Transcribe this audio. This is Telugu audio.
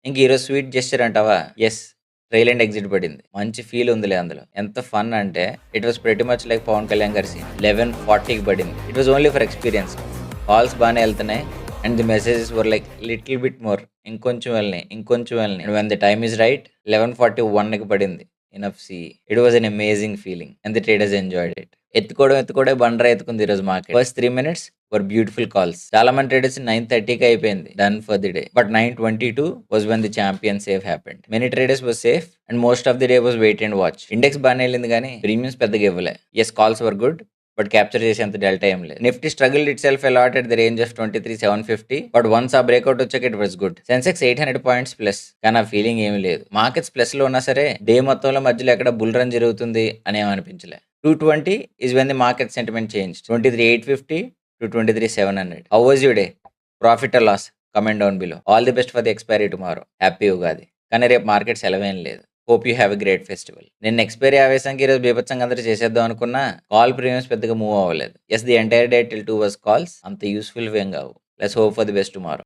ఇంక ఈరోజు స్వీట్ జెస్చర్ అంటావా? యెస్. ట్రైల్ అండ్ ఎగ్జిట్ పడింది. మంచి ఫీల్ ఉందిలే అందులో. ఎంత ఫన్ అంటే it was pretty much like Pawan Kalyan గారి సీన్. 11:40కి పడింది. It was only for experience. Calls బానే ఎళ్తున్నాయి. And the messages were like little bit more. ఇంకొంచెం వెళ్ళని, ఇంకొంచెం వెళ్ళని. And when the time is right 11:41కి పడింది. Enough see. It was an amazing feeling. And the traders enjoyed it. ఎత్తుకోవడం బండరా ఎత్తుకుంది ఈరోజు market. First 3 minutes were beautiful calls. చాలా మంది ట్రేడర్స్ 9:30కి అయిపోయింది. Done for the day. But 9:22 was when the champion save happened. Many traders was safe and most of the day was wait and watch. Index బానే వెళ్ళింది కానీ ప్రీమియమ్స్ పెద్దగా ఇవ్వలే. Yes, calls were good. But capture చేసేంత డెల్టా ఏం లేదు. Nifty struggled itself a lot at the range of 23,750. But once ఆ బ్రేక్అవుట్ వచ్చాక it was good. Sensex 800 points plus. కానీ ఆ ఫీలింగ్ ఏమీ లేదు. మార్కెట్స్ ప్లస్ లో ఉన్నా సరే డే మొత్తంలో మధ్యలో ఎక్కడ బుల్ రన్ జరుగుతుంది అని ఏమనిపించలే. 220 is when the market sentiment changed. 23,850 to 23,700. How was your day? Profit or loss? Comment down below. All the best for the expiry tomorrow. Happy Ugadi. కానీ రేపు మార్కెట్ సెలవేం లేదు. Hope you have a great festival. నేను ఎక్స్పైరీ ఆవేశానికి ఈరోజు బీభత్సంగా అందరూ చేసేద్దాం అనుకున్నా కాల్ ప్రీమియమ్స్ పెద్దగా మూవ్ అవ్వలేదు. Yes, the entire day till 2 was calls. అంత యూస్ఫుల్ ఏం కావు. Let's hope for the best tomorrow.